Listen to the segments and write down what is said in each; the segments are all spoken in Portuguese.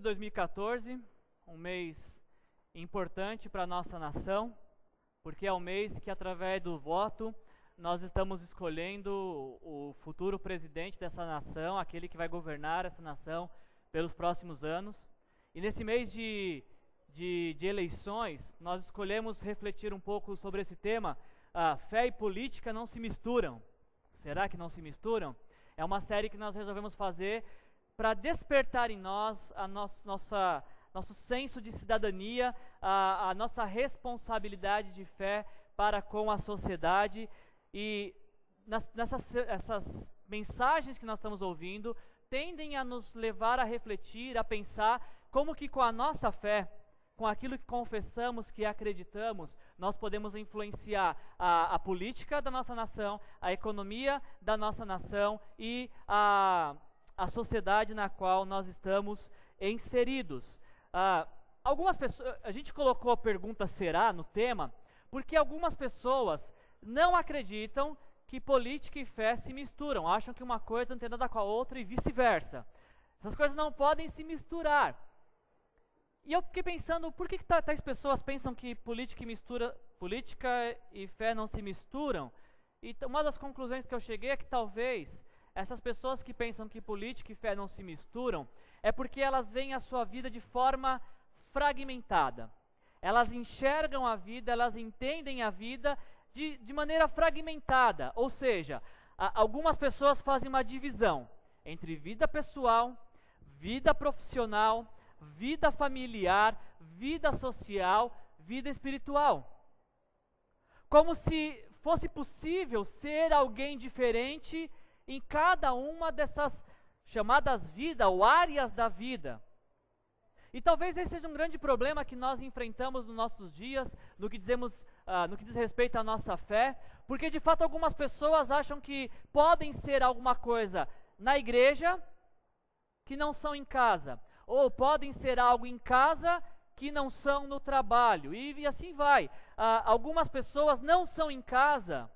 2014, um mês importante para a nossa nação, porque é o mês que, através do voto, nós estamos escolhendo o futuro presidente dessa nação, aquele que vai governar essa nação pelos próximos anos. E nesse mês de eleições, nós escolhemos refletir um pouco sobre esse tema. Fé e política não se misturam. Será que não se misturam? É uma série que nós resolvemos fazer para despertar em nós nosso senso de cidadania, a nossa responsabilidade de fé para com a sociedade. E essas mensagens que nós estamos ouvindo tendem a nos levar a refletir, a pensar como que com a nossa fé, com aquilo que confessamos, que acreditamos, nós podemos influenciar a política da nossa nação, a economia da nossa nação e a sociedade na qual nós estamos inseridos. Algumas pessoas, a gente colocou a pergunta será no tema, porque algumas pessoas não acreditam que política e fé se misturam, acham que uma coisa não tem nada com a outra e vice-versa. Essas coisas não podem se misturar. E eu fiquei pensando, por que tais pessoas pensam que política e fé não se misturam? E uma das conclusões que eu cheguei é que talvez essas pessoas que pensam que política e fé não se misturam, é porque elas veem a sua vida de forma fragmentada. Elas enxergam a vida, elas entendem a vida de maneira fragmentada. Ou seja, algumas pessoas fazem uma divisão entre vida pessoal, vida profissional, vida familiar, vida social, vida espiritual. Como se fosse possível ser alguém diferente em cada uma dessas chamadas vida ou áreas da vida. E talvez esse seja um grande problema que nós enfrentamos nos nossos dias, no que diz respeito à nossa fé, porque de fato algumas pessoas acham que podem ser alguma coisa na igreja que não são em casa, ou podem ser algo em casa que não são no trabalho, e assim vai. Algumas pessoas não são em casa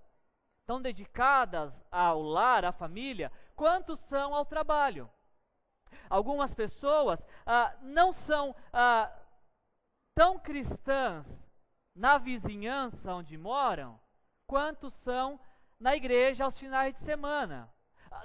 tão dedicadas ao lar, à família, quanto são ao trabalho. Algumas pessoas não são tão cristãs na vizinhança onde moram, quanto são na igreja aos finais de semana.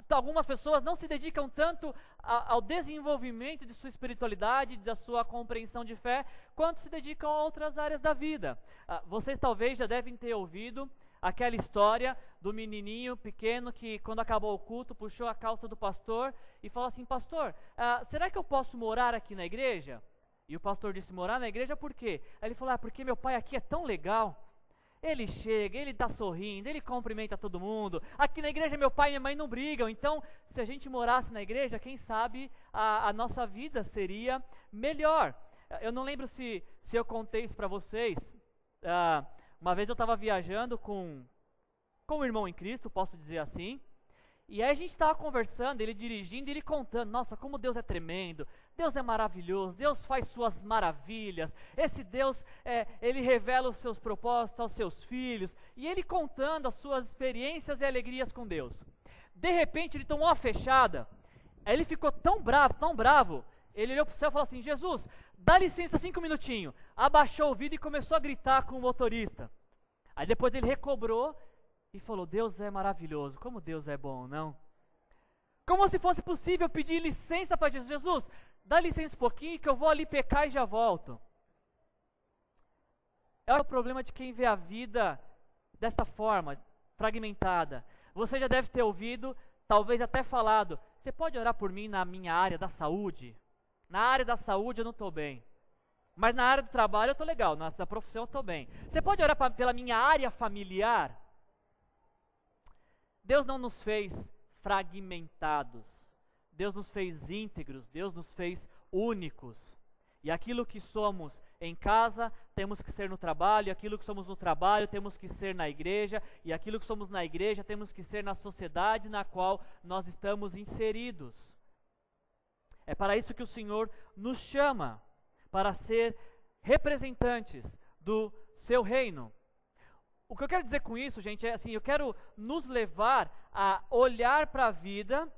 Algumas pessoas não se dedicam tanto ao desenvolvimento de sua espiritualidade, da sua compreensão de fé, quanto se dedicam a outras áreas da vida. Vocês talvez já devem ter ouvido aquela história do menininho pequeno que, quando acabou o culto, puxou a calça do pastor e falou assim: pastor, será que eu posso morar aqui na igreja? E o pastor disse: morar na igreja por quê? Aí ele falou: porque meu pai aqui é tão legal. Ele chega, ele está sorrindo, ele cumprimenta todo mundo. Aqui na igreja meu pai e minha mãe não brigam, então se a gente morasse na igreja, quem sabe a nossa vida seria melhor. Eu não lembro se eu contei isso para vocês. Uma vez eu estava viajando com um irmão em Cristo, posso dizer assim, e aí a gente estava conversando, ele dirigindo, ele contando: nossa, como Deus é tremendo, Deus é maravilhoso, Deus faz suas maravilhas, esse Deus, ele revela os seus propósitos aos seus filhos, e ele contando as suas experiências e alegrias com Deus. De repente ele tomou uma fechada, aí ele ficou tão bravo, ele olhou para o céu e falou assim: Jesus, dá licença 5 minutinhos, abaixou o vidro e começou a gritar com o motorista. Aí depois ele recobrou e falou: Deus é maravilhoso, como Deus é bom, não? Como se fosse possível pedir licença para Jesus: Jesus, dá licença um pouquinho que eu vou ali pecar e já volto. É o problema de quem vê a vida desta forma, fragmentada. Você já deve ter ouvido, talvez até falado: você pode orar por mim na minha área da saúde? Na área da saúde eu não estou bem, mas na área do trabalho eu estou legal, na profissão eu estou bem. Você pode orar pela minha área familiar? Deus não nos fez fragmentados, Deus nos fez íntegros, Deus nos fez únicos. E aquilo que somos em casa, temos que ser no trabalho, e aquilo que somos no trabalho, temos que ser na igreja, e aquilo que somos na igreja, temos que ser na sociedade na qual nós estamos inseridos. É para isso que o Senhor nos chama, para ser representantes do seu reino. O que eu quero dizer com isso, gente, é assim: eu quero nos levar a olhar para a vida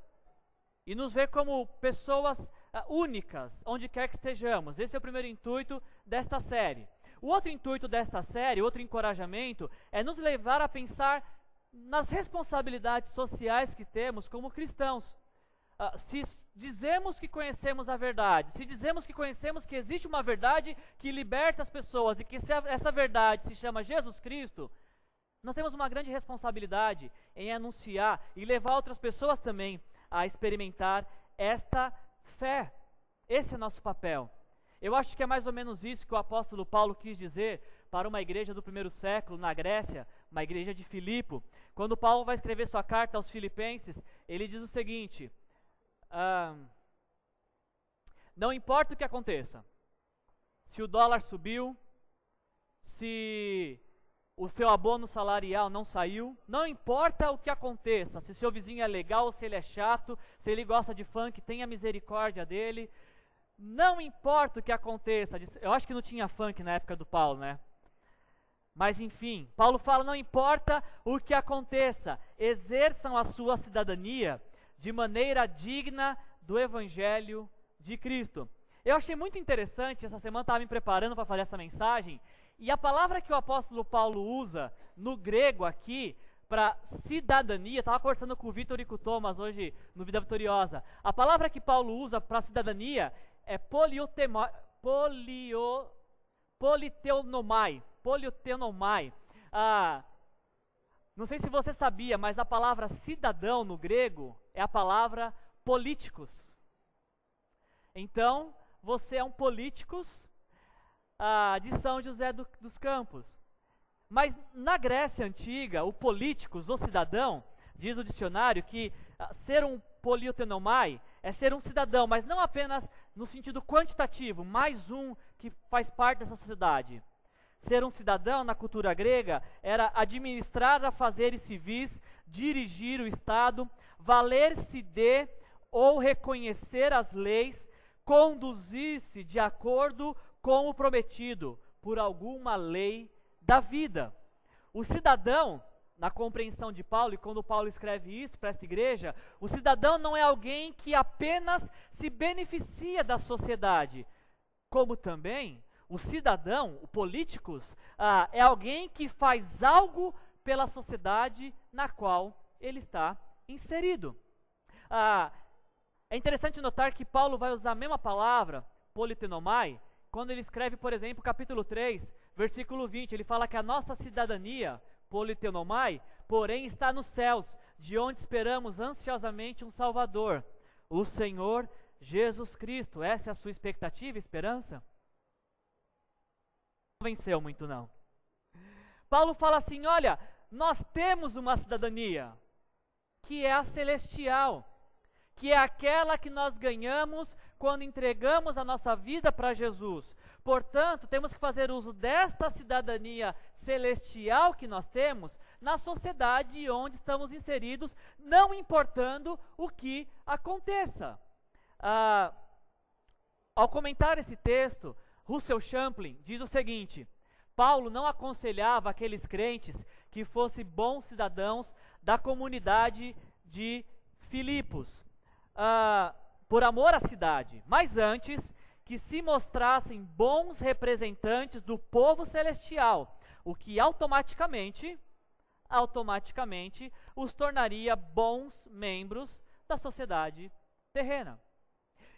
e nos ver como pessoas únicas, onde quer que estejamos. Esse é o primeiro intuito desta série. O outro intuito desta série, outro encorajamento, é nos levar a pensar nas responsabilidades sociais que temos como cristãos. Se dizemos que conhecemos a verdade, se dizemos que conhecemos que existe uma verdade que liberta as pessoas e que essa verdade se chama Jesus Cristo, nós temos uma grande responsabilidade em anunciar e levar outras pessoas também a experimentar esta fé. Esse é nosso papel. Eu acho que é mais ou menos isso que o apóstolo Paulo quis dizer para uma igreja do primeiro século na Grécia, uma igreja de Filipo. Quando Paulo vai escrever sua carta aos filipenses, ele diz o seguinte: não importa o que aconteça, se o dólar subiu, se o seu abono salarial não saiu, não importa o que aconteça, se seu vizinho é legal ou se ele é chato, se ele gosta de funk, tenha misericórdia dele, não importa o que aconteça. Eu acho que não tinha funk na época do Paulo, né? Mas enfim, Paulo fala, não importa o que aconteça, exerçam a sua cidadania de maneira digna do Evangelho de Cristo. Eu achei muito interessante, essa semana estava me preparando para fazer essa mensagem, e a palavra que o apóstolo Paulo usa no grego aqui, para cidadania, estava conversando com o Vitor e com o Thomas hoje no Vida Vitoriosa, a palavra que Paulo usa para cidadania é politeonomai. Não sei se você sabia, mas a palavra cidadão no grego é a palavra políticos. Então, você é um políticos de São José dos Campos. Mas na Grécia Antiga, o políticos, o cidadão, diz o dicionário que ser um politeonomai é ser um cidadão, mas não apenas no sentido quantitativo, mais um que faz parte dessa sociedade. Ser um cidadão, na cultura grega, era administrar afazeres civis, dirigir o Estado, valer-se de ou reconhecer as leis, conduzir-se de acordo com o prometido por alguma lei da vida. O cidadão, na compreensão de Paulo, e quando Paulo escreve isso para esta igreja, o cidadão não é alguém que apenas se beneficia da sociedade, como também o cidadão, o políticos, é alguém que faz algo pela sociedade na qual ele está inserido. É interessante notar que Paulo vai usar a mesma palavra, politenomai, quando ele escreve, por exemplo, capítulo 3, versículo 20, ele fala que a nossa cidadania, politenomai, porém está nos céus, de onde esperamos ansiosamente um Salvador, o Senhor Jesus Cristo. Essa é a sua expectativa e esperança? Não venceu muito não. Paulo fala assim, olha, nós temos uma cidadania, que é a celestial, que é aquela que nós ganhamos quando entregamos a nossa vida para Jesus. Portanto, temos que fazer uso desta cidadania celestial que nós temos na sociedade onde estamos inseridos, não importando o que aconteça. Ao comentar esse texto, Russell Champlin diz o seguinte: Paulo não aconselhava aqueles crentes que fossem bons cidadãos da comunidade de Filipos, por amor à cidade, mas antes que se mostrassem bons representantes do povo celestial, o que automaticamente os tornaria bons membros da sociedade terrena.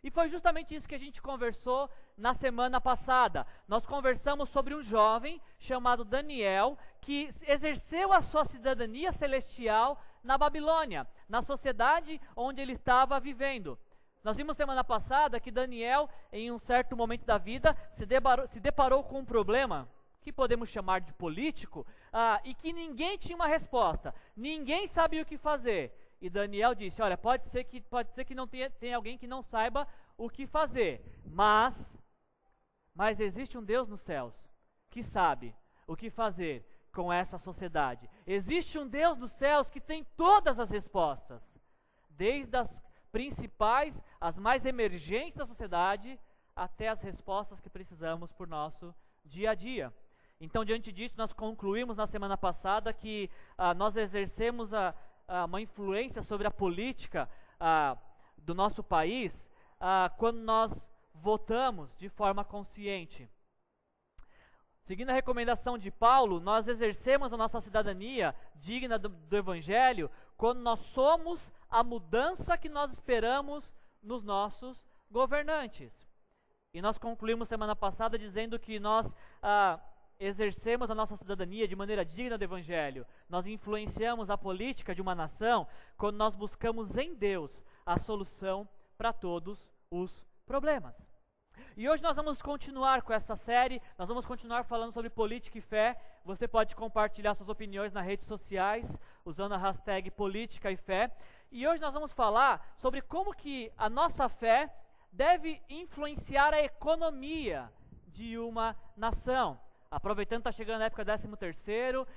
E foi justamente isso que a gente conversou na semana passada. Nós conversamos sobre um jovem chamado Daniel, que exerceu a sua cidadania celestial na Babilônia, na sociedade onde ele estava vivendo. Nós vimos semana passada que Daniel, em um certo momento da vida, se deparou com um problema, que podemos chamar de político, e que ninguém tinha uma resposta, ninguém sabia o que fazer. E Daniel disse, olha, pode ser que não tenha alguém que não saiba o que fazer, mas existe um Deus nos céus, que sabe o que fazer com essa sociedade. Existe um Deus nos céus que tem todas as respostas, desde as principais, as mais emergentes da sociedade, até as respostas que precisamos por nosso dia a dia. Então, diante disso, nós concluímos na semana passada que nós exercemos uma influência sobre a política do nosso país, quando nós votamos de forma consciente. Seguindo a recomendação de Paulo, nós exercemos a nossa cidadania digna do Evangelho quando nós somos a mudança que nós esperamos nos nossos governantes. E nós concluímos semana passada dizendo que nós exercemos a nossa cidadania de maneira digna do Evangelho. Nós influenciamos a política de uma nação quando nós buscamos em Deus a solução para todos os problemas. E hoje nós vamos continuar com essa série, nós vamos continuar falando sobre política e fé. Você pode compartilhar suas opiniões nas redes sociais, usando a hashtag política e fé. E hoje nós vamos falar sobre como que a nossa fé deve influenciar a economia de uma nação. Aproveitando que está chegando a época do 13º,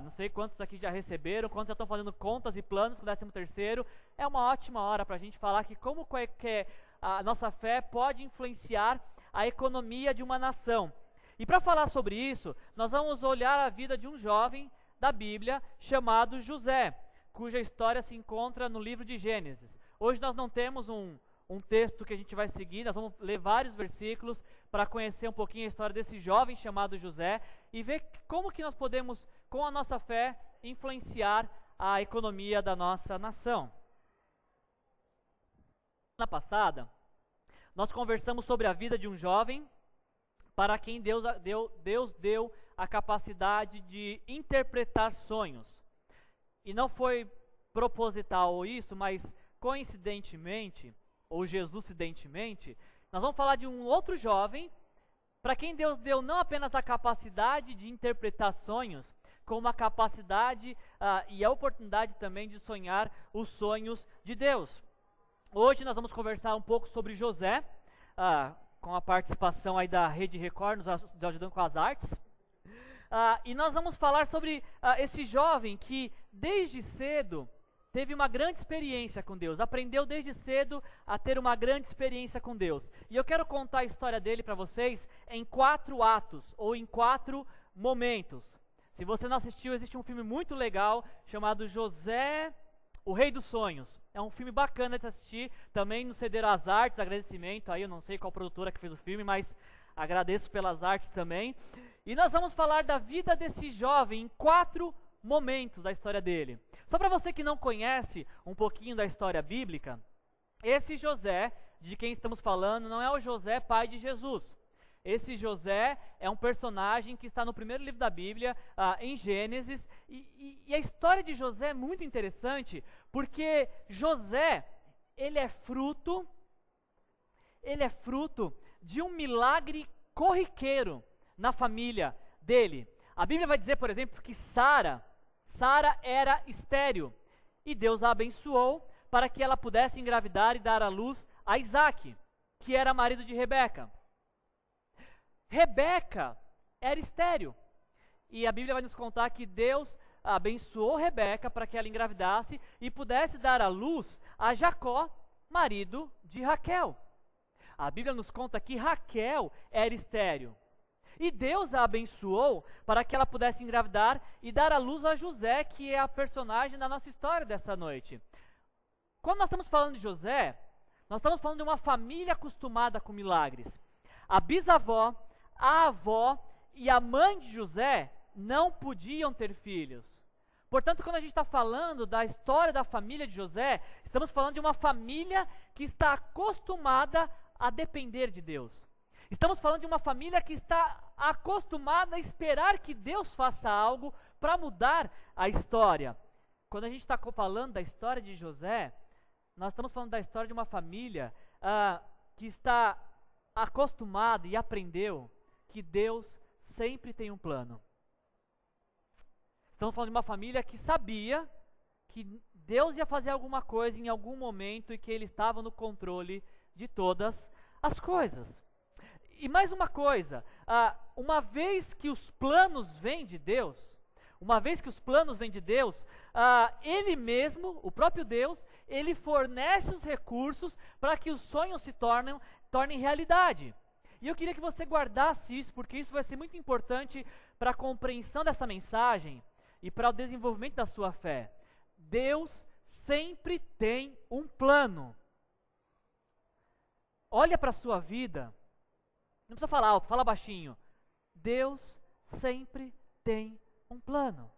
não sei quantos aqui já receberam, quantos já estão fazendo contas e planos com o 13º, é uma ótima hora para a gente falar que como que a nossa fé pode influenciar a economia de uma nação. E para falar sobre isso, nós vamos olhar a vida de um jovem da Bíblia chamado José, cuja história se encontra no livro de Gênesis. Hoje nós não temos um texto que a gente vai seguir, nós vamos ler vários versículos para conhecer um pouquinho a história desse jovem chamado José e ver como que nós podemos, com a nossa fé, influenciar a economia da nossa nação. Na passada, nós conversamos sobre a vida de um jovem para quem Deus deu a capacidade de interpretar sonhos. E não foi proposital isso, mas coincidentemente, ou jesusidentemente, nós vamos falar de um outro jovem para quem Deus deu não apenas a capacidade de interpretar sonhos, como a capacidade e a oportunidade também de sonhar os sonhos de Deus. Hoje nós vamos conversar um pouco sobre José, com a participação aí da Rede Record, nos ajudando com as artes. E nós vamos falar sobre esse jovem que desde cedo teve uma grande experiência com Deus, aprendeu desde cedo a ter uma grande experiência com Deus. E eu quero contar a história dele para vocês em 4 atos, ou em 4 momentos. Se você não assistiu, existe um filme muito legal chamado José, o Rei dos Sonhos. É um filme bacana de assistir, também nos cederam as artes, agradecimento aí, eu não sei qual produtora que fez o filme, mas agradeço pelas artes também. E nós vamos falar da vida desse jovem em 4 momentos da história dele. Só para você que não conhece um pouquinho da história bíblica, esse José, de quem estamos falando, não é o José pai de Jesus. Esse José é um personagem que está no primeiro livro da Bíblia, em Gênesis, e a história de José é muito interessante, porque José, ele é fruto de um milagre corriqueiro na família dele. A Bíblia vai dizer, por exemplo, que Sara era estéril, e Deus a abençoou para que ela pudesse engravidar e dar à luz a Isaac, que era marido de Rebeca. Rebeca era estéril, e a Bíblia vai nos contar que Deus abençoou Rebeca para que ela engravidasse e pudesse dar à luz a Jacó, marido de Raquel. A Bíblia nos conta que Raquel era estéril, e Deus a abençoou para que ela pudesse engravidar e dar à luz a José, que é a personagem da nossa história dessa noite. Quando nós estamos falando de José, nós estamos falando de uma família acostumada com milagres. A bisavó, a avó e a mãe de José não podiam ter filhos. Portanto, quando a gente está falando da história da família de José, estamos falando de uma família que está acostumada a depender de Deus. Estamos falando de uma família que está acostumada a esperar que Deus faça algo para mudar a história. Quando a gente está falando da história de José, nós estamos falando da história de uma família que está acostumada e aprendeu que Deus sempre tem um plano. Estamos falando de uma família que sabia que Deus ia fazer alguma coisa em algum momento e que Ele estava no controle de todas as coisas. E mais uma coisa, uma vez que os planos vêm de Deus, Ele mesmo, o próprio Deus, Ele fornece os recursos para que os sonhos se tornem realidade. E eu queria que você guardasse isso, porque isso vai ser muito importante para a compreensão dessa mensagem e para o desenvolvimento da sua fé. Deus sempre tem um plano. olha para a sua vida, não precisa falar alto, fala baixinho. Deus sempre tem um plano.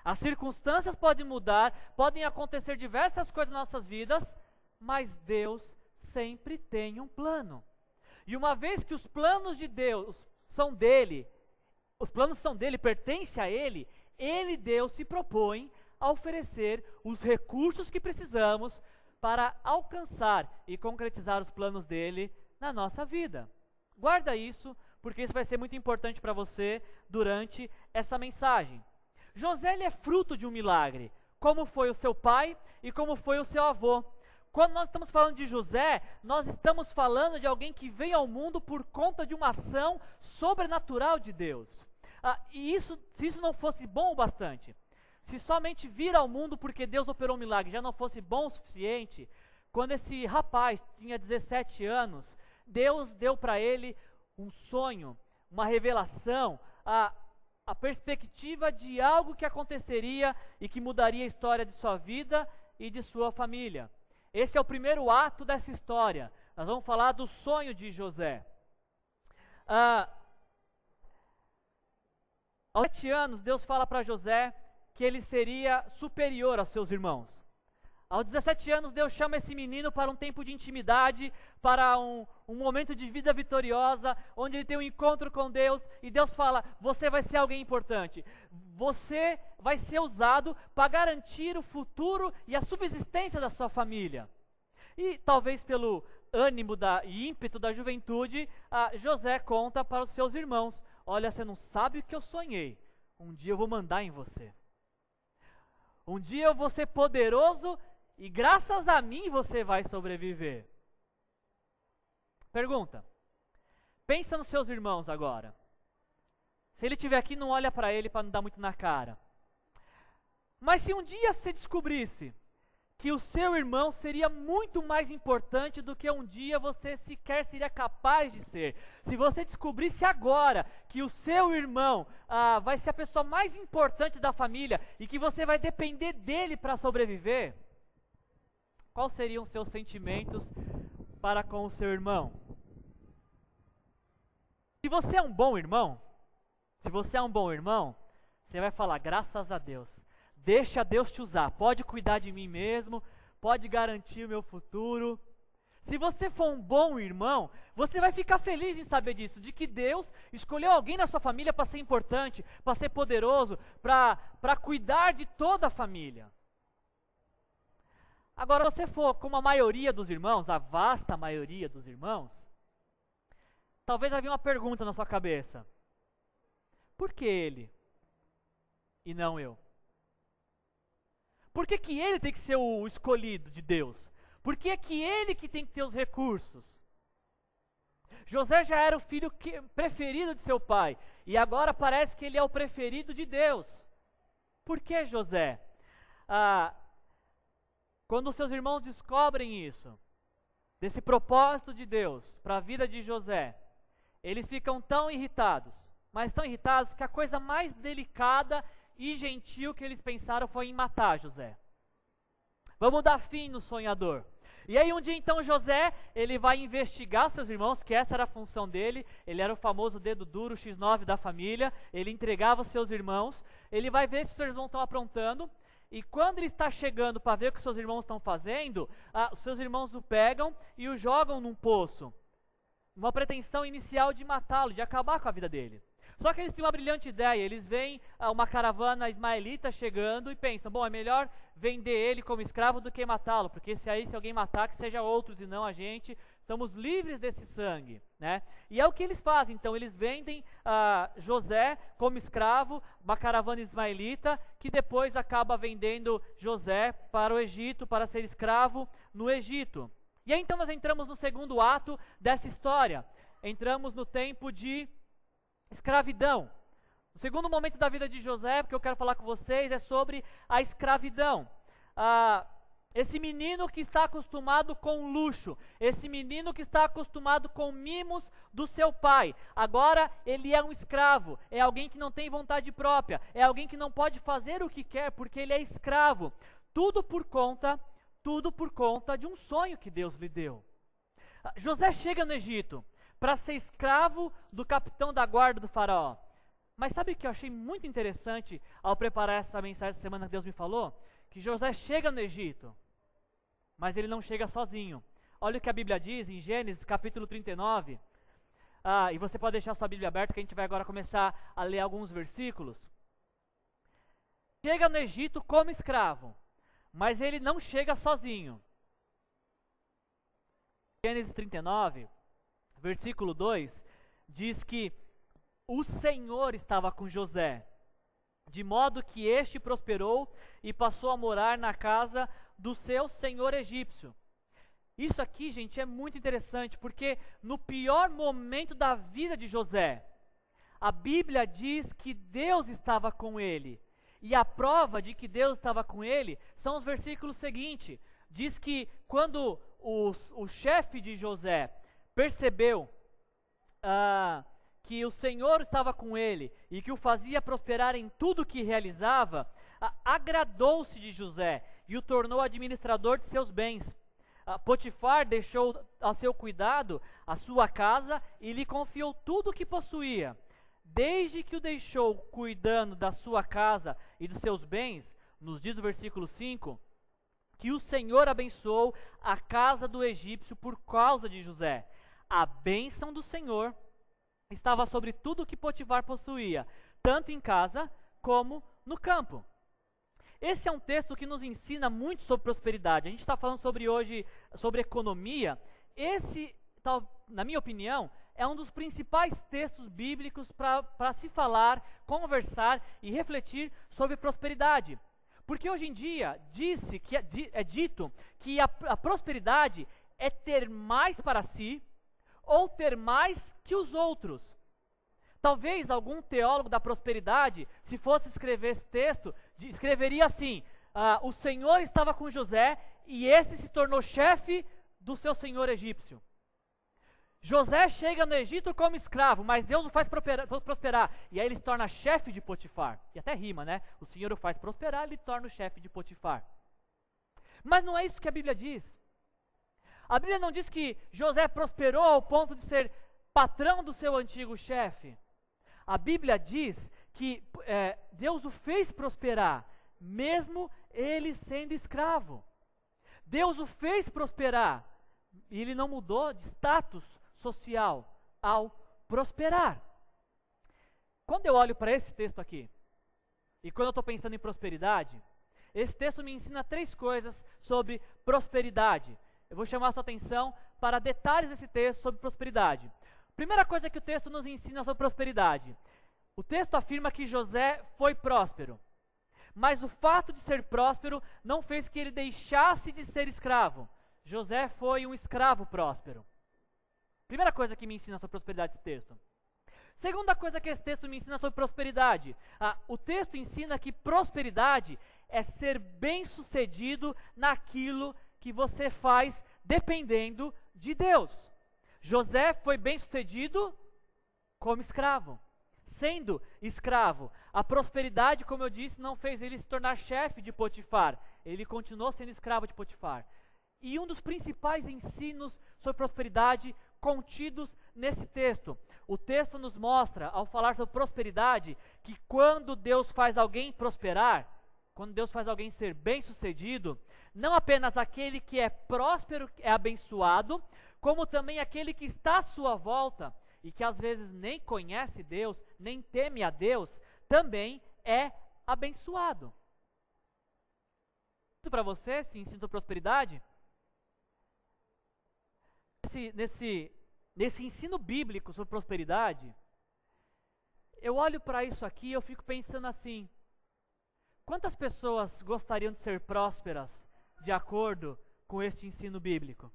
As circunstâncias podem mudar, podem acontecer diversas coisas nas nossas vidas, mas Deus sempre tem um plano. E uma vez que os planos de Deus são dele, os planos são dele, pertencem a ele, Deus, se propõe a oferecer os recursos que precisamos para alcançar e concretizar os planos dele na nossa vida. Guarda isso, porque isso vai ser muito importante para você durante essa mensagem. José, ele é fruto de um milagre, como foi o seu pai e como foi o seu avô. Quando nós estamos falando de José, nós estamos falando de alguém que veio ao mundo por conta de uma ação sobrenatural de Deus. E isso, se isso não fosse bom o bastante, se somente vir ao mundo porque Deus operou um milagre já não fosse bom o suficiente, quando esse rapaz tinha 17 anos, Deus deu para ele um sonho, uma revelação, a perspectiva de algo que aconteceria e que mudaria a história de sua vida e de sua família. Esse é o primeiro ato dessa história. Nós vamos falar do sonho de José. Aos 7 anos, Deus fala para José que ele seria superior aos seus irmãos. Aos 17 anos, Deus chama esse menino para um tempo de intimidade, para um momento de vida vitoriosa, onde ele tem um encontro com Deus, e Deus fala: você vai ser alguém importante, você vai ser usado para garantir o futuro e a subsistência da sua família. E talvez pelo ânimo e ímpeto da juventude, José conta para os seus irmãos: olha, você não sabe o que eu sonhei, um dia eu vou mandar em você. Um dia eu vou ser poderoso e graças a mim você vai sobreviver. Pergunta: pensa nos seus irmãos agora. Se ele estiver aqui, não olha para ele para não dar muito na cara. Mas se um dia você descobrisse que o seu irmão seria muito mais importante do que um dia você sequer seria capaz de ser. Se você descobrisse agora que o seu irmão vai ser a pessoa mais importante da família e que você vai depender dele para sobreviver, quais seriam os seus sentimentos para com o seu irmão? Se você é um bom irmão, você vai falar: graças a Deus, deixa Deus te usar, pode cuidar de mim mesmo, pode garantir o meu futuro. Se você for um bom irmão, você vai ficar feliz em saber disso, de que Deus escolheu alguém na sua família para ser importante, para ser poderoso, para cuidar de toda a família. Agora, se você for como a maioria dos irmãos, a vasta maioria dos irmãos, talvez havia uma pergunta na sua cabeça: por que ele e não eu? Por que ele tem que ser o escolhido de Deus? Por que ele que tem que ter os recursos? José já era o filho preferido de seu pai, e agora parece que ele é o preferido de Deus. Por que José? Quando seus irmãos descobrem isso, desse propósito de Deus para a vida de José, eles ficam tão irritados, mas tão irritados que a coisa mais delicada e gentil que eles pensaram foi em matar José. Vamos dar fim no sonhador. E aí um dia então José, ele vai investigar seus irmãos, que essa era a função dele. Ele era o famoso dedo duro, X9 da família. Ele entregava os seus irmãos. Ele vai ver se os seus irmãos estão aprontando. E quando ele está chegando para ver o que os seus irmãos estão fazendo, os seus irmãos o pegam e o jogam num poço. Uma pretensão inicial de matá-lo, de acabar com a vida dele. Só que eles têm uma brilhante ideia. Eles veem uma caravana ismaelita chegando e pensam: bom, é melhor vender ele como escravo do que matá-lo, porque se alguém matar, que seja outros e não a gente, estamos livres desse sangue, né? E é o que eles fazem. Então eles vendem José como escravo, uma caravana ismaelita, que depois acaba vendendo José para o Egito, para ser escravo no Egito. E aí então nós entramos no segundo ato dessa história. Entramos no tempo de escravidão. O segundo momento da vida de José, que eu quero falar com vocês, é sobre a escravidão. Esse menino que está acostumado com luxo, esse menino que está acostumado com mimos do seu pai, agora ele é um escravo, é alguém que não tem vontade própria, é alguém que não pode fazer o que quer porque ele é escravo. Tudo por conta de um sonho que Deus lhe deu. José chega no Egito para ser escravo do capitão da guarda do faraó. Mas sabe o que eu achei muito interessante ao preparar essa mensagem essa semana que Deus me falou? Que José chega no Egito, mas ele não chega sozinho. Olha o que a Bíblia diz em Gênesis capítulo 39. E você pode deixar sua Bíblia aberta que a gente vai agora começar a ler alguns versículos. Chega no Egito como escravo, mas ele não chega sozinho. Gênesis 39, versículo 2, diz que o Senhor estava com José, de modo que este prosperou e passou a morar na casa do seu senhor egípcio. Isso aqui, gente, é muito interessante, porque no pior momento da vida de José, a Bíblia diz que Deus estava com ele. E a prova de que Deus estava com ele são os versículos seguintes. Diz que quando o chefe de José percebeu que o Senhor estava com ele e que o fazia prosperar em tudo que realizava, agradou-se de José e o tornou administrador de seus bens. Potifar deixou a seu cuidado a sua casa e lhe confiou tudo o que possuía. Desde que o deixou cuidando da sua casa e dos seus bens, nos diz o versículo 5, que o Senhor abençoou a casa do egípcio por causa de José. A bênção do Senhor estava sobre tudo o que Potifar possuía, tanto em casa como no campo. Esse é um texto que nos ensina muito sobre prosperidade. A gente está falando hoje sobre economia. Esse, na minha opinião, é um dos principais textos bíblicos para se falar, conversar e refletir sobre prosperidade. Porque hoje em dia é dito que a prosperidade é ter mais para si ou ter mais que os outros. Talvez algum teólogo da prosperidade, se fosse escrever esse texto, escreveria assim: o Senhor estava com José e esse se tornou chefe do seu senhor egípcio. José chega no Egito como escravo, mas Deus o faz prosperar. E aí ele se torna chefe de Potifar. E até rima, né? O Senhor o faz prosperar, ele torna o chefe de Potifar. Mas não é isso que a Bíblia diz. A Bíblia não diz que José prosperou ao ponto de ser patrão do seu antigo chefe. A Bíblia diz que Deus o fez prosperar, mesmo ele sendo escravo. Deus o fez prosperar, e ele não mudou de status social ao prosperar. Quando eu olho para esse texto aqui, e quando eu estou pensando em prosperidade, esse texto me ensina 3 coisas sobre prosperidade. Eu vou chamar a sua atenção para detalhes desse texto sobre prosperidade. Primeira coisa que o texto nos ensina sobre prosperidade. O texto afirma que José foi próspero, mas o fato de ser próspero não fez que ele deixasse de ser escravo. José foi um escravo próspero. Primeira coisa que me ensina sobre prosperidade esse texto. Segunda coisa que esse texto me ensina sobre prosperidade. O texto ensina que prosperidade é ser bem-sucedido naquilo que você faz dependendo de Deus. José foi bem-sucedido como escravo. Sendo escravo, a prosperidade, como eu disse, não fez ele se tornar chefe de Potifar. Ele continuou sendo escravo de Potifar. E um dos principais ensinos sobre prosperidade contidos nesse texto. O texto nos mostra, ao falar sobre prosperidade, que quando Deus faz alguém prosperar, quando Deus faz alguém ser bem-sucedido, não apenas aquele que é próspero é abençoado, como também aquele que está à sua volta e que às vezes nem conhece Deus, nem teme a Deus, também é abençoado. Para você, esse ensino sobre prosperidade? Nesse ensino bíblico sobre prosperidade, eu olho para isso aqui e eu fico pensando assim: quantas pessoas gostariam de ser prósperas de acordo com este ensino bíblico?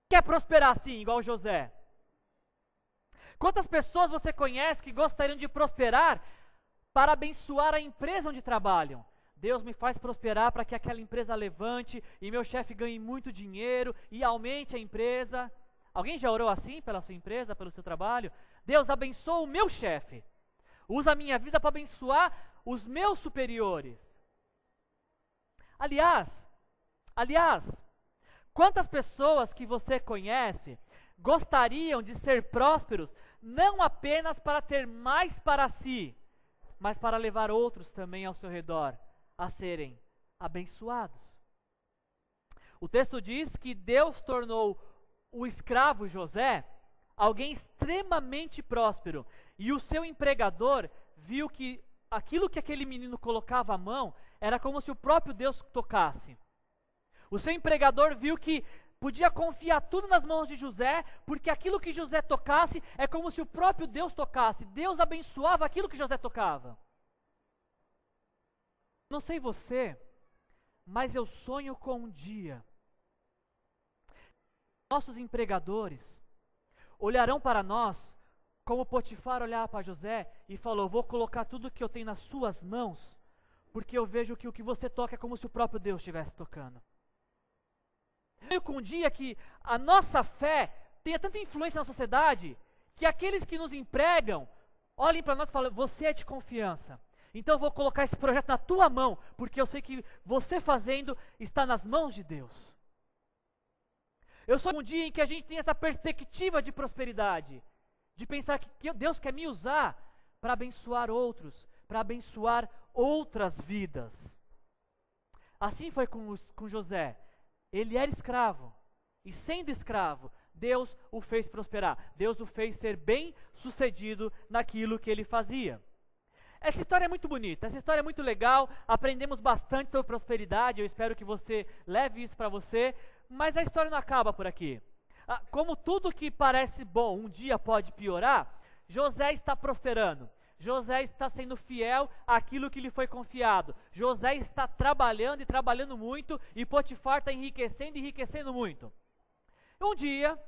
Quer prosperar assim, igual José? Quantas pessoas você conhece que gostariam de prosperar para abençoar a empresa onde trabalham? Deus me faz prosperar para que aquela empresa levante e meu chefe ganhe muito dinheiro e aumente a empresa. Alguém já orou assim pela sua empresa, pelo seu trabalho? Deus abençoa o meu chefe. Usa a minha vida para abençoar os meus superiores. Aliás, Quantas pessoas que você conhece gostariam de ser prósperos, não apenas para ter mais para si, mas para levar outros também ao seu redor a serem abençoados? O texto diz que Deus tornou o escravo José alguém extremamente próspero, e o seu empregador viu que aquilo que aquele menino colocava à mão era como se o próprio Deus tocasse. O seu empregador viu que podia confiar tudo nas mãos de José, porque aquilo que José tocasse é como se o próprio Deus tocasse. Deus abençoava aquilo que José tocava. Não sei você, mas eu sonho com um dia nossos empregadores olharão para nós como Potifar olhava para José e falou: vou colocar tudo que eu tenho nas suas mãos, porque eu vejo que o que você toca é como se o próprio Deus estivesse tocando. Eu com um dia que a nossa fé tenha tanta influência na sociedade, que aqueles que nos empregam olhem para nós e falem: você é de confiança, então eu vou colocar esse projeto na tua mão, porque eu sei que você fazendo está nas mãos de Deus. Eu sou um dia em que a gente tem essa perspectiva de prosperidade, de pensar que Deus quer me usar para abençoar outros, para abençoar outras vidas. Assim foi com José. Ele era escravo, e sendo escravo, Deus o fez prosperar, Deus o fez ser bem sucedido naquilo que ele fazia. Essa história é muito bonita, essa história é muito legal, aprendemos bastante sobre prosperidade, eu espero que você leve isso para você, mas a história não acaba por aqui. Como tudo que parece bom um dia pode piorar, José está prosperando, José está sendo fiel àquilo que lhe foi confiado, José está trabalhando e trabalhando muito, e Potifar está enriquecendo e enriquecendo muito. Um dia,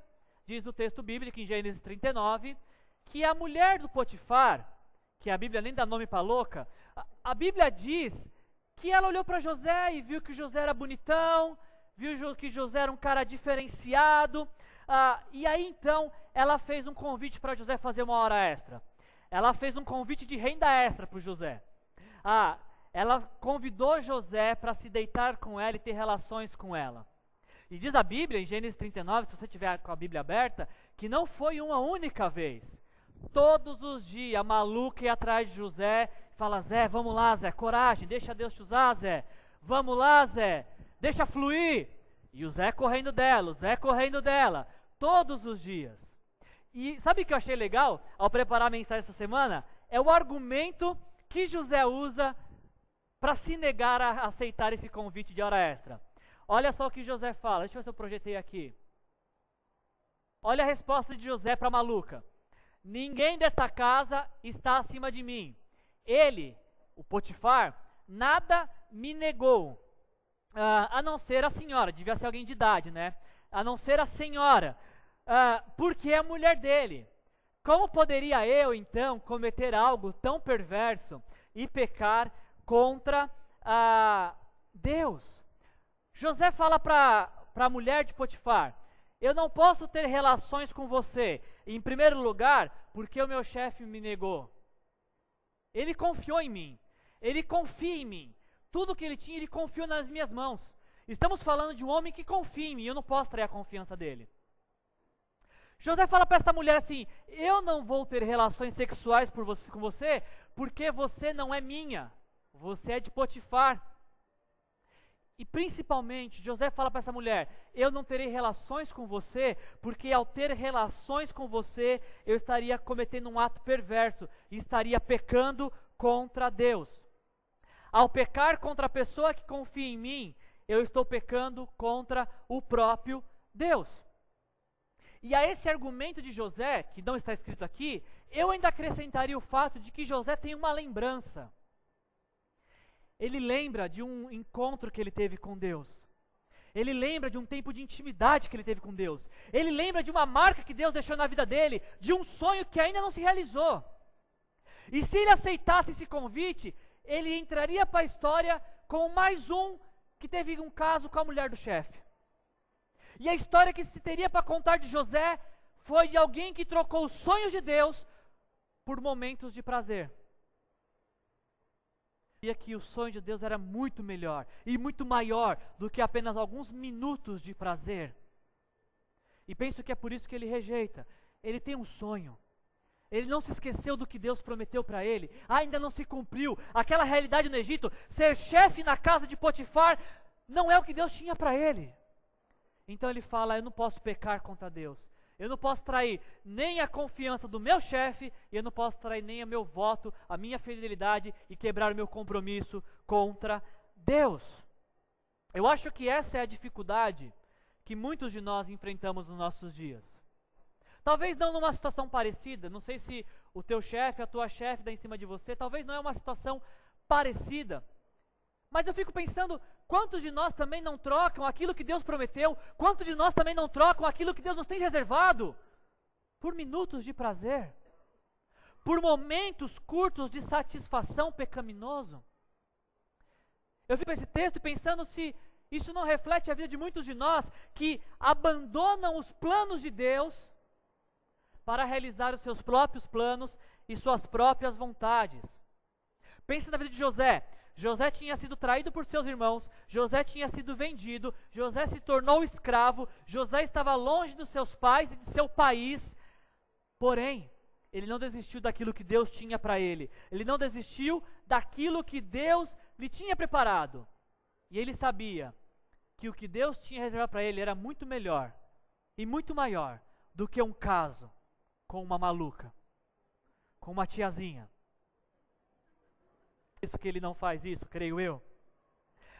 diz o texto bíblico em Gênesis 39, que a mulher do Potifar, que a Bíblia nem dá nome para louca, a Bíblia diz que ela olhou para José e viu que José era bonitão, viu que José era um cara diferenciado, e aí então ela fez um convite para José fazer uma hora extra. Ela fez um convite de renda extra para o José. Ela convidou José para se deitar com ela e ter relações com ela. E diz a Bíblia, em Gênesis 39, se você tiver com a Bíblia aberta, que não foi uma única vez. Todos os dias a maluca ia atrás de José e fala: Zé, vamos lá, Zé, coragem, deixa Deus te usar, Zé. Vamos lá, Zé, deixa fluir. E o Zé correndo dela, o Zé correndo dela, todos os dias. E sabe o que eu achei legal ao preparar a mensagem essa semana? É o argumento que José usa para se negar a aceitar esse convite de hora extra. Olha só o que José fala, deixa eu ver se eu projetei aqui. Olha a resposta de José para a maluca: ninguém desta casa está acima de mim. Ele, o Potifar, nada me negou, a não ser a senhora, devia ser alguém de idade, né? A não ser a senhora, porque é a mulher dele. Como poderia eu, então, cometer algo tão perverso e pecar contra Deus? José fala para a mulher de Potifar: eu não posso ter relações com você, em primeiro lugar, porque o meu chefe me negou. Ele confiou em mim, ele confia em mim. Tudo que ele tinha, ele confiou nas minhas mãos. Estamos falando de um homem que confia em mim, eu não posso trair a confiança dele. José fala para essa mulher assim: eu não vou ter relações sexuais com você, porque você não é minha, você é de Potifar. E principalmente, José fala para essa mulher: eu não terei relações com você, porque ao ter relações com você, eu estaria cometendo um ato perverso, e estaria pecando contra Deus. Ao pecar contra a pessoa que confia em mim, eu estou pecando contra o próprio Deus. E a esse argumento de José, que não está escrito aqui, eu ainda acrescentaria o fato de que José tem uma lembrança. Ele lembra de um encontro que ele teve com Deus. Ele lembra de um tempo de intimidade que ele teve com Deus. Ele lembra de uma marca que Deus deixou na vida dele, de um sonho que ainda não se realizou. E se ele aceitasse esse convite, ele entraria para a história como mais um que teve um caso com a mulher do chefe. E a história que se teria para contar de José foi de alguém que trocou os sonhos de Deus por momentos de prazer. sabia que o sonho de Deus era muito melhor e muito maior do que apenas alguns minutos de prazer. E penso que é por isso que ele rejeita. Ele tem um sonho. Ele não se esqueceu do que Deus prometeu para ele. Ainda não se cumpriu. Aquela realidade no Egito, ser chefe na casa de Potifar, não é o que Deus tinha para ele. Então ele fala, eu não posso pecar contra Deus. Eu não posso trair nem a confiança do meu chefe, e eu não posso trair nem o meu voto, a minha fidelidade e quebrar o meu compromisso contra Deus. Eu acho que essa é a dificuldade que muitos de nós enfrentamos nos nossos dias. Talvez não numa situação parecida, não sei se o teu chefe, a tua chefe dá em cima de você, talvez não é uma situação parecida. Mas eu fico pensando, quantos de nós também não trocam aquilo que Deus prometeu? Quantos de nós também não trocam aquilo que Deus nos tem reservado? Por minutos de prazer? Por momentos curtos de satisfação pecaminoso? Eu fico nesse texto pensando se isso não reflete a vida de muitos de nós que abandonam os planos de Deus para realizar os seus próprios planos e suas próprias vontades. Pense na vida de José. José tinha sido traído por seus irmãos, José tinha sido vendido, José se tornou escravo, José estava longe dos seus pais e de seu país, porém, ele não desistiu daquilo que Deus tinha para ele, ele não desistiu daquilo que Deus lhe tinha preparado, e ele sabia que o que Deus tinha reservado para ele era muito melhor e muito maior do que um caso com uma maluca, com uma tiazinha. Isso que ele não faz isso, creio eu.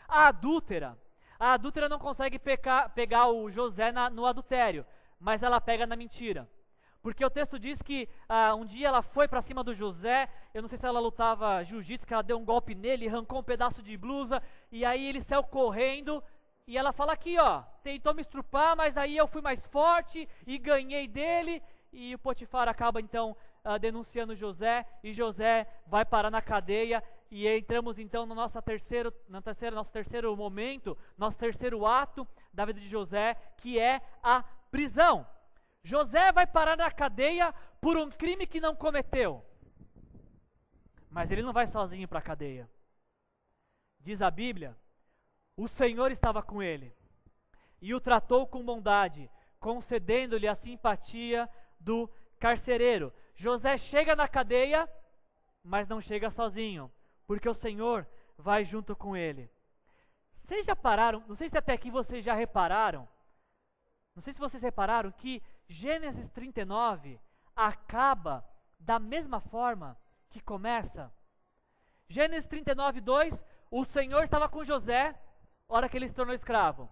A adúltera não consegue pegar o José no adultério, mas ela pega na mentira. Porque o texto diz que um dia ela foi para cima do José, eu não sei se ela lutava jiu-jitsu, que ela deu um golpe nele, arrancou um pedaço de blusa, e aí ele saiu correndo, e ela fala aqui, ó, tentou me estrupar, mas aí eu fui mais forte e ganhei dele, e o Potifar acaba então denunciando José, e José vai parar na cadeia, e entramos então no nosso terceiro momento, nosso terceiro ato da vida de José, que é a prisão. José vai parar na cadeia por um crime que não cometeu. Mas ele não vai sozinho para a cadeia. Diz a Bíblia, o Senhor estava com ele e o tratou com bondade, concedendo-lhe a simpatia do carcereiro. José chega na cadeia, mas não chega sozinho, porque o Senhor vai junto com ele. Vocês já pararam, não sei se até aqui vocês já repararam, não sei se vocês repararam que Gênesis 39 acaba da mesma forma que começa. Gênesis 39, 2, o Senhor estava com José, hora que ele se tornou escravo.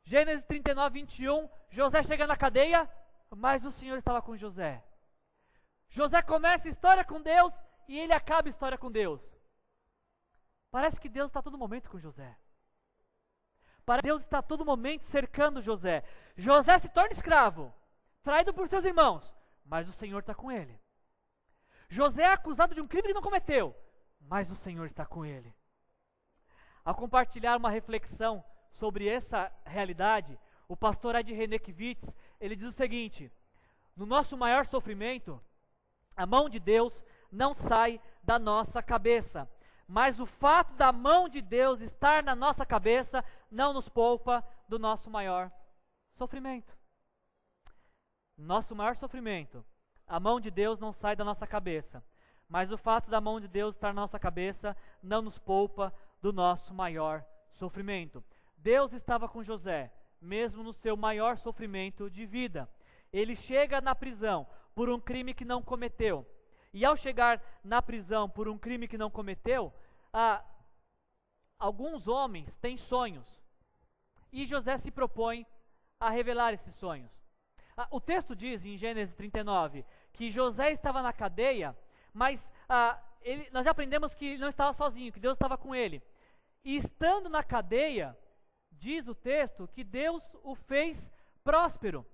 Gênesis 39, 21, José chega na cadeia, mas o Senhor estava com José. José começa a história com Deus e ele acaba a história com Deus. Parece que Deus está a todo momento com José. Parece que Deus está a todo momento cercando José. José se torna escravo, traído por seus irmãos, mas o Senhor está com ele. José é acusado de um crime que não cometeu, mas o Senhor está com ele. Ao compartilhar uma reflexão sobre essa realidade, o pastor Ed Renekiewicz, ele diz o seguinte: no nosso maior sofrimento, a mão de Deus não sai da nossa cabeça, mas o fato da mão de Deus estar na nossa cabeça não nos poupa do nosso maior sofrimento. Nosso maior sofrimento, a mão de Deus não sai da nossa cabeça, mas o fato da mão de Deus estar na nossa cabeça não nos poupa do nosso maior sofrimento. Deus estava com José, mesmo no seu maior sofrimento de vida. Ele chega na prisão por um crime que não cometeu. E ao chegar na prisão por um crime que não cometeu, alguns homens têm sonhos. E José se propõe a revelar esses sonhos. O texto diz em Gênesis 39 que José estava na cadeia, mas nós já aprendemos que ele não estava sozinho, que Deus estava com ele. E estando na cadeia, diz o texto que Deus o fez próspero.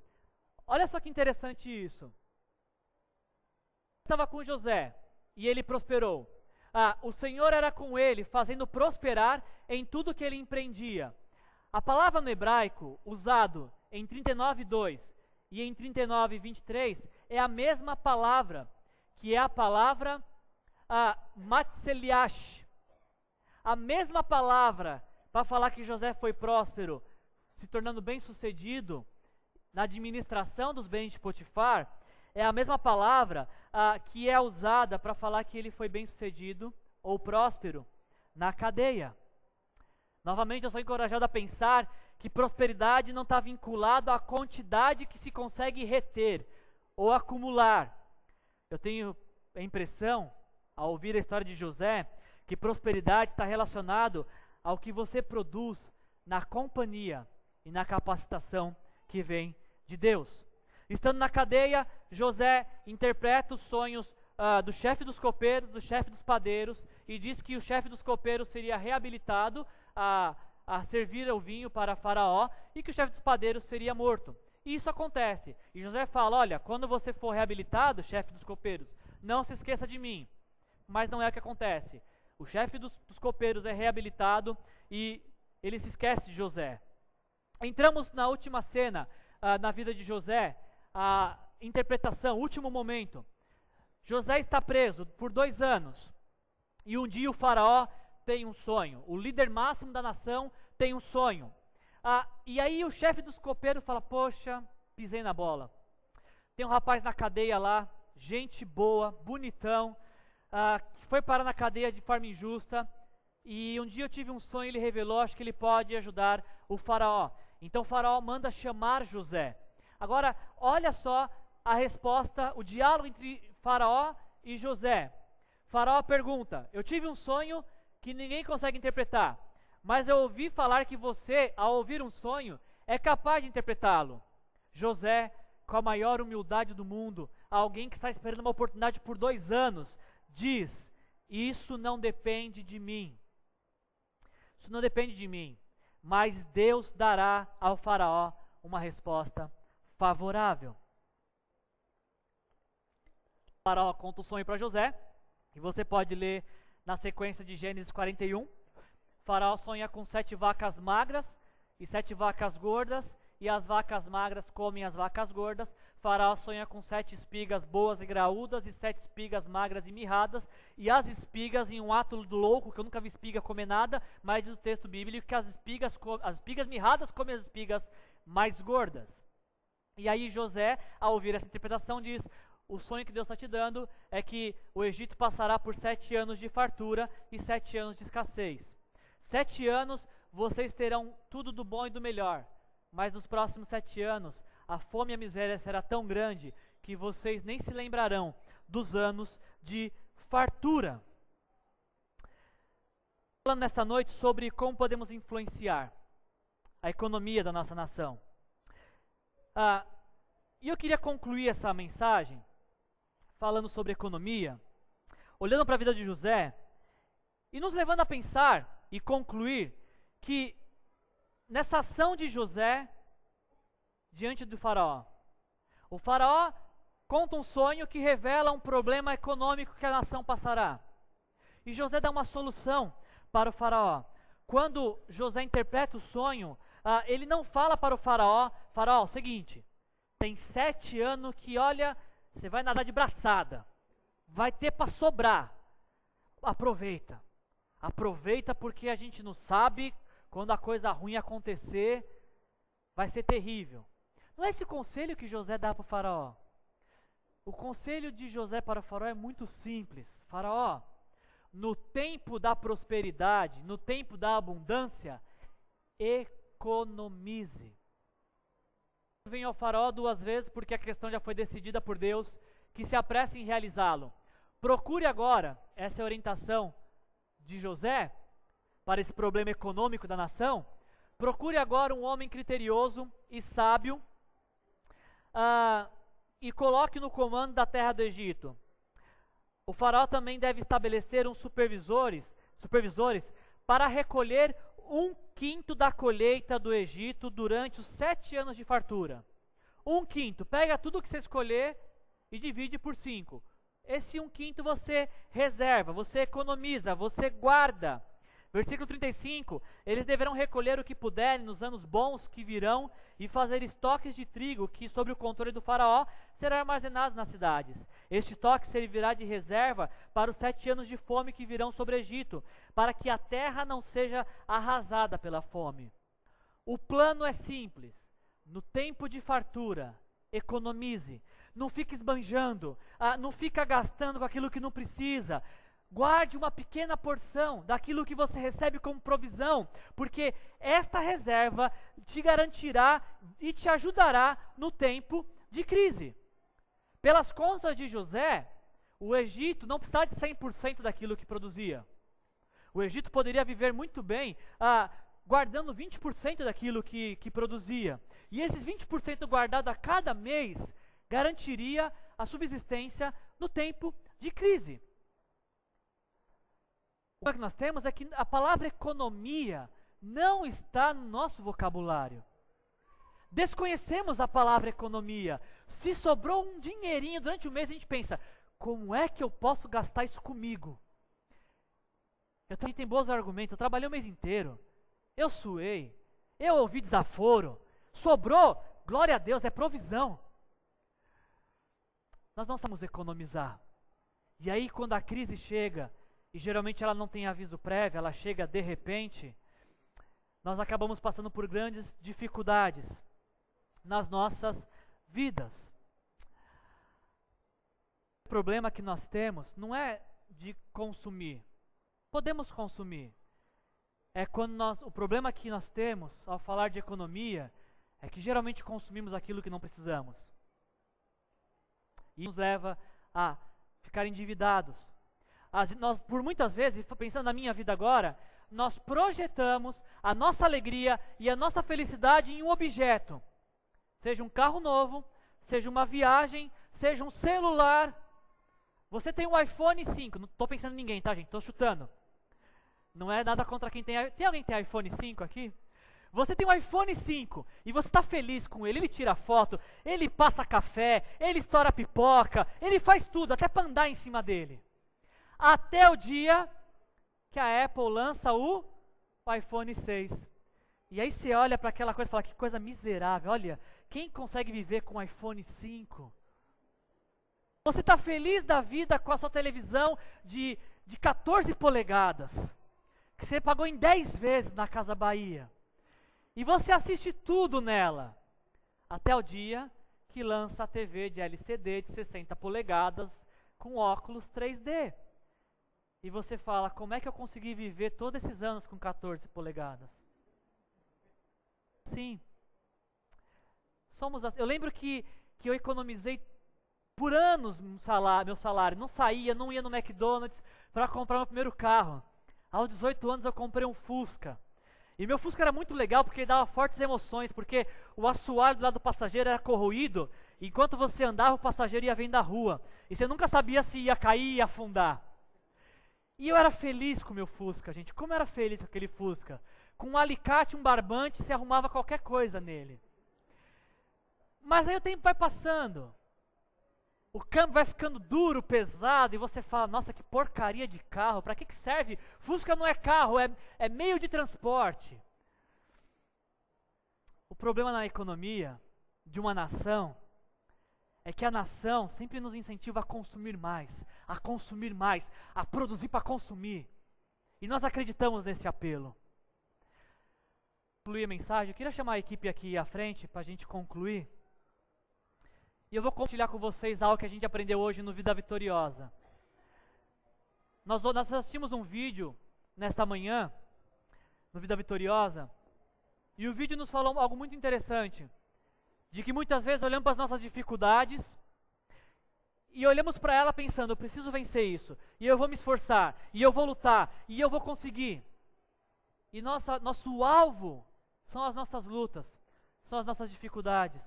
Olha só que interessante isso. Estava com José e ele prosperou. O Senhor era com ele, fazendo prosperar em tudo que ele empreendia. A palavra no hebraico, usado em 39:2 e em 39:23, é a mesma palavra, que é a palavra matseliash. a mesma palavra para falar que José foi próspero, se tornando bem-sucedido na administração dos bens de Potifar, é a mesma palavra que é usada para falar que ele foi bem-sucedido ou próspero na cadeia. Novamente, eu sou encorajado a pensar que prosperidade não está vinculada à quantidade que se consegue reter ou acumular. Eu tenho a impressão, ao ouvir a história de José, que prosperidade está relacionado ao que você produz na companhia e na capacitação que vem de Deus. Estando na cadeia, José interpreta os sonhos do chefe dos copeiros, do chefe dos padeiros, e diz que o chefe dos copeiros seria reabilitado a servir o vinho para Faraó, e que o chefe dos padeiros seria morto. E isso acontece. E José fala: olha, quando você for reabilitado, chefe dos copeiros, não se esqueça de mim. Mas não é o que acontece. O chefe dos copeiros é reabilitado e ele se esquece de José. Entramos na última cena na vida de José, a interpretação, último momento. José está preso por 2 anos. E um dia o Faraó tem um sonho. O líder máximo da nação tem um sonho. E aí o chefe dos copeiros fala: poxa, pisei na bola. Tem um rapaz na cadeia lá, gente boa, bonitão, que foi parar na cadeia de forma injusta, e um dia eu tive um sonho, ele revelou, acho que ele pode ajudar o Faraó. Então o Faraó manda chamar José. Agora, olha só a resposta, o diálogo entre Faraó e José. Faraó pergunta: eu tive um sonho que ninguém consegue interpretar, mas eu ouvi falar que você, ao ouvir um sonho, é capaz de interpretá-lo. José, com a maior humildade do mundo, alguém que está esperando uma oportunidade por 2 anos, diz: isso não depende de mim. Isso não depende de mim, mas Deus dará ao Faraó uma resposta favorável. O Faraó conta o sonho para José, e você pode ler na sequência de Gênesis 41. O Faraó sonha com 7 vacas magras e 7 vacas gordas, e as vacas magras comem as vacas gordas. Faraó sonha com 7 espigas boas e graúdas e 7 espigas magras e mirradas, e as espigas, em um ato louco, que eu nunca vi espiga comer nada, mas diz o texto bíblico que as espigas mirradas comem as espigas mais gordas. E aí José, ao ouvir essa interpretação, diz: o sonho que Deus está te dando é que o Egito passará por 7 anos de fartura e 7 anos de escassez. 7 anos vocês terão tudo do bom e do melhor, mas nos próximos 7 anos a fome e a miséria será tão grande que vocês nem se lembrarão dos anos de fartura. Falando nessa noite sobre como podemos influenciar a economia da nossa nação. E eu queria concluir essa mensagem falando sobre economia, olhando para a vida de José e nos levando a pensar e concluir que nessa ação de José diante do Faraó, o Faraó conta um sonho que revela um problema econômico que a nação passará, e José dá uma solução para o Faraó. Quando José interpreta o sonho, ele não fala para o Faraó: Faraó, seguinte, tem 7 anos que, olha, você vai nadar de braçada, vai ter para sobrar, aproveita porque a gente não sabe quando a coisa ruim acontecer, vai ser terrível. Não é esse o conselho que José dá para o Faraó. O conselho de José para o Faraó é muito simples: Faraó, no tempo da prosperidade, no tempo da abundância, economize. Vem ao Faraó 2 vezes porque a questão já foi decidida por Deus, que se apresse em realizá-lo. Procure agora, essa é a orientação de José para esse problema econômico da nação. Procure agora um homem criterioso e sábio, e coloque no comando da terra do Egito. O Faraó também deve estabelecer uns supervisores para recolher 1/5 da colheita do Egito durante os 7 anos de fartura. 1/5, pega tudo que você escolher e divide por 5. Esse 1/5 você reserva, você economiza, você guarda. Versículo 35, eles deverão recolher o que puderem nos anos bons que virão e fazer estoques de trigo que, sob o controle do Faraó, serão armazenados nas cidades. Este estoque servirá de reserva para os 7 anos de fome que virão sobre o Egito, para que a terra não seja arrasada pela fome. O plano é simples. No tempo de fartura, economize. Não fique esbanjando, não fica gastando com aquilo que não precisa. Guarde uma pequena porção daquilo que você recebe como provisão, porque esta reserva te garantirá e te ajudará no tempo de crise. Pelas contas de José, o Egito não precisava de 100% daquilo que produzia. O Egito poderia viver muito bem guardando 20% daquilo que produzia. E esses 20% guardado a cada mês garantiria a subsistência no tempo de crise. O que nós temos é que a palavra economia não está no nosso vocabulário. Desconhecemos a palavra economia. Se sobrou um dinheirinho durante o mês, a gente pensa, como é que eu posso gastar isso comigo? Eu também tenho bons argumentos, eu trabalhei o mês inteiro, eu suei, eu ouvi desaforo, sobrou, glória a Deus, é provisão. Nós não sabemos economizar. E aí quando a crise chega, e geralmente ela não tem aviso prévio, ela chega de repente, nós acabamos passando por grandes dificuldades nas nossas vidas. O problema que nós temos não é de consumir. Podemos consumir. O problema que nós temos ao falar de economia é que geralmente consumimos aquilo que não precisamos. E nos leva a ficar endividados. Nós, por muitas vezes, pensando na minha vida agora, nós projetamos a nossa alegria e a nossa felicidade em um objeto. Seja um carro novo, seja uma viagem, seja um celular. Você tem um iPhone 5, não estou pensando em ninguém, tá gente? Estou chutando. Não é nada contra quem tem. Tem alguém que tem iPhone 5 aqui? Você tem um iPhone 5 e você está feliz com ele, ele tira foto, ele passa café, ele estoura pipoca, ele faz tudo, até para andar em cima dele. Até o dia que a Apple lança o iPhone 6. E aí você olha para aquela coisa e fala, que coisa miserável, olha, quem consegue viver com o iPhone 5? Você está feliz da vida com a sua televisão de 14 polegadas, que você pagou em 10 vezes na Casa Bahia. E você assiste tudo nela, até o dia que lança a TV de LCD de 60 polegadas com óculos 3D. E você fala, como é que eu consegui viver todos esses anos com 14 polegadas? Sim. Eu lembro que eu economizei por anos meu salário. Não saía, não ia no McDonald's para comprar meu primeiro carro. Aos 18 anos eu comprei um Fusca. E meu Fusca era muito legal porque ele dava fortes emoções, porque o assoalho do lado do passageiro era corroído. E enquanto você andava, o passageiro ia vendo da rua. E você nunca sabia se ia cair e afundar. E eu era feliz com o meu Fusca, gente. Como eu era feliz com aquele Fusca? Com um alicate, um barbante, se arrumava qualquer coisa nele. Mas aí o tempo vai passando. O câmbio vai ficando duro, pesado, e você fala, nossa, que porcaria de carro, para que serve? Fusca não é carro, é meio de transporte. O problema na economia de uma nação é que a nação sempre nos incentiva a consumir mais, a produzir para consumir. E nós acreditamos nesse apelo. Concluir a mensagem, eu queria chamar a equipe aqui à frente para a gente concluir. E eu vou compartilhar com vocês algo que a gente aprendeu hoje no Vida Vitoriosa. Nós assistimos um vídeo nesta manhã, no Vida Vitoriosa, e o vídeo nos falou algo muito interessante. De que muitas vezes olhamos para as nossas dificuldades e olhamos para ela pensando, eu preciso vencer isso, e eu vou me esforçar, e eu vou lutar, e eu vou conseguir. E nosso alvo são as nossas lutas, são as nossas dificuldades.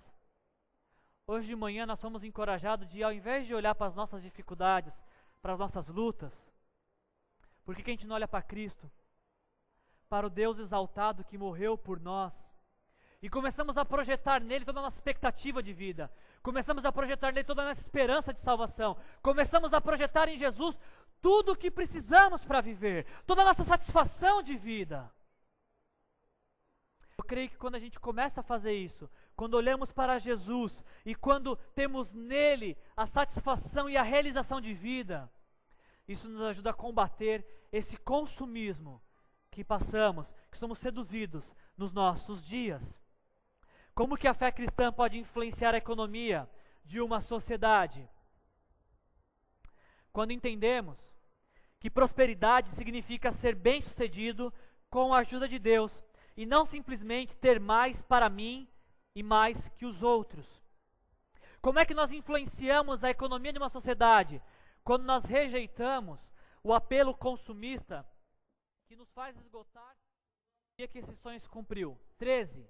Hoje de manhã nós somos encorajados de, ao invés de olhar para as nossas dificuldades, para as nossas lutas, por que a gente não olha para Cristo? Para o Deus exaltado que morreu por nós. E começamos a projetar nele toda a nossa expectativa de vida. Começamos a projetar nele toda a nossa esperança de salvação. Começamos a projetar em Jesus tudo o que precisamos para viver. Toda a nossa satisfação de vida. Eu creio que quando a gente começa a fazer isso, quando olhamos para Jesus e quando temos nele a satisfação e a realização de vida, isso nos ajuda a combater esse consumismo que passamos, que somos seduzidos nos nossos dias. Como que a fé cristã pode influenciar a economia de uma sociedade? Quando entendemos que prosperidade significa ser bem-sucedido com a ajuda de Deus e não simplesmente ter mais para mim e mais que os outros. Como é que nós influenciamos a economia de uma sociedade? Quando nós rejeitamos o apelo consumista que nos faz esgotar o dia que esse sonho se cumpriu. 13.